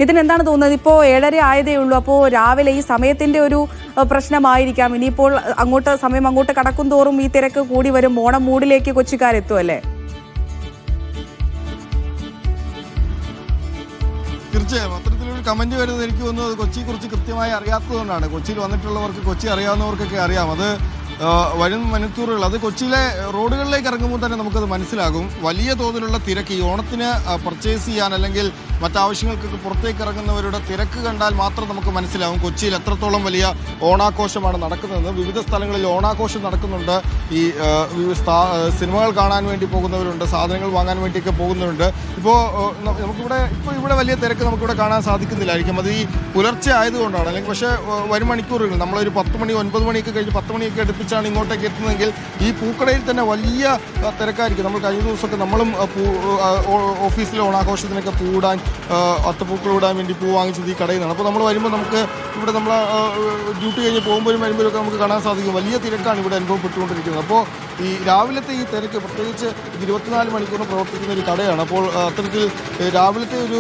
ഇതിനെന്താണ് തോന്നുന്നത്? ഇപ്പോൾ 7:30 ആയതേ ഉള്ളൂ. അപ്പോൾ രാവിലെ ഈ സമയത്തിന്റെ ഒരു പ്രശ്നമായിരിക്കാം. ഇനിയിപ്പോൾ സമയം അങ്ങോട്ട് കടക്കും തോറും ഈ തിരക്ക് കൂടി വരും. ഓണം മൂഡിലേക്ക് കൊച്ചിക്കാരെത്തും അല്ലേ? തീർച്ചയായും അത്തരത്തിലൊരു കമന്റ് വരുന്നത് എനിക്ക് തോന്നുന്നു അത് കൊച്ചിയെക്കുറിച്ച് കൃത്യമായി അറിയാത്തതുകൊണ്ടാണ്. കൊച്ചിയിൽ വന്നിട്ടുള്ളവർക്ക്, കൊച്ചി അറിയാവുന്നവർക്കൊക്കെ അറിയാം. അത് വരും മണിക്കൂറുകൾ അത് കൊച്ചിയിലെ റോഡുകളിലേക്ക് ഇറങ്ങുമ്പോൾ തന്നെ നമുക്കത് മനസ്സിലാകും. വലിയ തോതിലുള്ള തിരക്ക് ഈ ഓണത്തിന് പർച്ചേസ് ചെയ്യാൻ അല്ലെങ്കിൽ മറ്റാവശ്യങ്ങൾക്കൊക്കെ പുറത്തേക്ക് ഇറങ്ങുന്നവരുടെ തിരക്ക് കണ്ടാൽ മാത്രം നമുക്ക് മനസ്സിലാകും കൊച്ചിയിൽ എത്രത്തോളം വലിയ ഓണാഘോഷമാണ് നടക്കുന്നതെന്ന്. വിവിധ സ്ഥലങ്ങളിൽ ഓണാഘോഷം നടക്കുന്നുണ്ട്. ഈ സിനിമകൾ കാണാൻ വേണ്ടി പോകുന്നവരുണ്ട്, സാധനങ്ങൾ വാങ്ങാൻ വേണ്ടിയൊക്കെ പോകുന്നവരുണ്ട്. ഇവിടെ വലിയ തിരക്ക് നമുക്കിവിടെ കാണാൻ സാധിക്കുന്നില്ലായിരിക്കും. അത് ഈ പുലർച്ചെ ആയതുകൊണ്ടാണ്. അല്ലെങ്കിൽ പക്ഷേ വരും മണിക്കൂറുകൾ നമ്മളൊരു 10 മണി 9 മണിയൊക്കെ കഴിഞ്ഞ് 10 മണിയൊക്കെ അടുപ്പിച്ചാണ് ഇങ്ങോട്ടേക്ക് എത്തുന്നതെങ്കിൽ ഈ പൂക്കടയിൽ തന്നെ വലിയ തിരക്കായിരിക്കും. നമ്മൾ കഴിഞ്ഞ ദിവസമൊക്കെ നമ്മളും ഓഫീസിലെ ഓണാഘോഷത്തിനൊക്കെ പൂവിടാൻ അത്തപ്പൂക്കൾ ഇടാൻ വേണ്ടി പൂ വാങ്ങിച്ചത് ഈ കടയിൽ നിന്നാണ്. അപ്പോൾ നമ്മൾ വരുമ്പോൾ നമുക്ക് ഇവിടെ നമ്മൾ ഡ്യൂട്ടി കഴിഞ്ഞ് വരുമ്പോഴൊക്കെ നമുക്ക് കാണാൻ സാധിക്കും വലിയ തിരക്കാണ് ഇവിടെ അനുഭവപ്പെട്ടുകൊണ്ടിരിക്കുന്നത്. അപ്പോൾ ഈ രാവിലത്തെ ഈ തിരക്ക്, പ്രത്യേകിച്ച് 24 മണിക്കൂറിന് പ്രവർത്തിക്കുന്ന ഒരു കടയാണ്. അപ്പോൾ അത്തരത്തിൽ രാവിലത്തെ ഒരു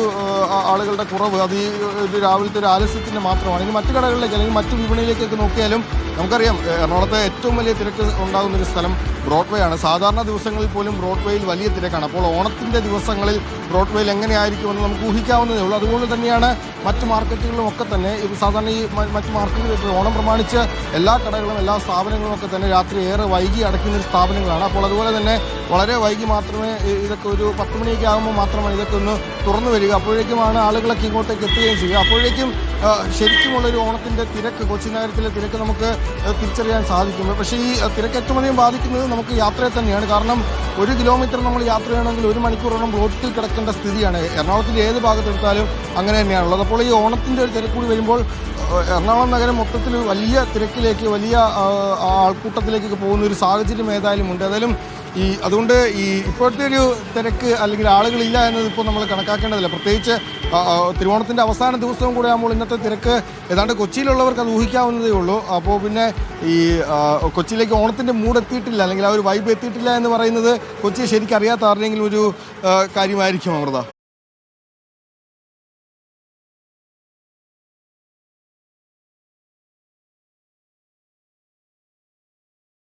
ആളുകളുടെ കുറവ് അത് ഈ ഒരു രാവിലത്തെ ഒരു ആലസ്യത്തിൻ്റെ മാത്രമാണ്. ഇനി മറ്റു കടകളിലേക്ക് അല്ലെങ്കിൽ മറ്റു വിപണിയിലേക്കൊക്കെ നോക്കിയാലും നമുക്കറിയാം എറണാകുളത്തെ ഏറ്റവും വലിയ തിരക്ക് ഉണ്ടാകുന്നൊരു സ്ഥലം ബ്രോഡ്വേ ആണ്. സാധാരണ ദിവസങ്ങളിൽ പോലും ബ്രോഡ്വേയിൽ വലിയ തിരക്കാണ്. അപ്പോൾ ഓണത്തിൻ്റെ ദിവസങ്ങളിൽ ബ്രോഡ്വേയിൽ എങ്ങനെയായിരിക്കുമെന്ന് നമുക്ക് ഊഹിക്കാവുന്നതേ ഉള്ളൂ. അതുപോലെ തന്നെയാണ് മറ്റു മാർക്കറ്റുകളിലും ഒക്കെ തന്നെ. സാധാരണ ഈ മറ്റു മാർക്കറ്റുകളിൽ ഓണം പ്രമാണിച്ച് എല്ലാ കടകളും എല്ലാ സ്ഥാപനങ്ങളും ഒക്കെ തന്നെ രാത്രി ഏറെ വൈകി അടയ്ക്കുന്ന സ്ഥാപനങ്ങളാണ്. അപ്പോൾ അതുപോലെ തന്നെ വളരെ വൈകി മാത്രമേ ഇതൊക്കെ ഒരു 10 മണിയൊക്കെ ആകുമ്പോൾ മാത്രമാണ് ഇതൊക്കെ ഒന്ന് തുറന്നു വരിക. അപ്പോഴേക്കുമാണ് ആളുകളൊക്കെ ഇങ്ങോട്ടേക്ക് എത്തുകയും ചെയ്യുക. അപ്പോഴേക്കും ശരിക്കുമുള്ളൊരു ഓണത്തിൻ്റെ തിരക്ക്, കൊച്ചി നഗരത്തിലെ തിരക്ക് നമുക്ക് തിരിച്ചറിയാൻ സാധിക്കും. പക്ഷേ ഈ തിരക്ക് ഏറ്റവും അധികം ബാധിക്കുന്നത് നമുക്ക് യാത്രയെ തന്നെയാണ്. കാരണം 1 കിലോമീറ്റർ നമ്മൾ യാത്ര ചെയ്യണമെങ്കിൽ 1 മണിക്കൂറോളം റോഡിൽ കിടക്കേണ്ട സ്ഥിതിയാണ്. എറണാകുളത്തിൻ്റെ ഏത് ഭാഗത്തെടുത്താലും അങ്ങനെ തന്നെയാണുള്ളത്. അപ്പോൾ ഈ ഓണത്തിൻ്റെ ഒരു തിരക്ക് കൂടി വരുമ്പോൾ എറണാകുളം നഗരം മൊത്തത്തിൽ വലിയ തിരക്കിലേക്ക്, വലിയ ആൾക്കൂട്ടത്തിലേക്കൊക്കെ പോകുന്ന ഒരു സാഹചര്യം ഏതായാലും ഉണ്ട്. ഏതായാലും അതുകൊണ്ട് ഇപ്പോഴത്തെ ഒരു തിരക്ക് അല്ലെങ്കിൽ ആളുകളില്ല എന്നത് ഇപ്പോൾ നമ്മൾ കണക്കാക്കേണ്ടതില്ല. പ്രത്യേകിച്ച് തിരുവോണത്തിൻ്റെ അവസാന ദിവസവും കൂടെ ആകുമ്പോൾ ഇന്നത്തെ തിരക്ക് ഏതാണ്ട് കൊച്ചിയിലുള്ളവർക്ക് അത് ഊഹിക്കാവുന്നതേ ഉള്ളൂ. അപ്പോൾ പിന്നെ കൊച്ചിയിലേക്ക് ഓണത്തിൻ്റെ മൂഡ് എത്തിയിട്ടില്ല അല്ലെങ്കിൽ ആ ഒരു വൈബ് എത്തിയിട്ടില്ല എന്ന് പറയുന്നത് കൊച്ചിയെ ശരിക്കും അറിയാത്ത ആരുടെയെങ്കിലും ഒരു കാര്യമായിരിക്കും അമൃത.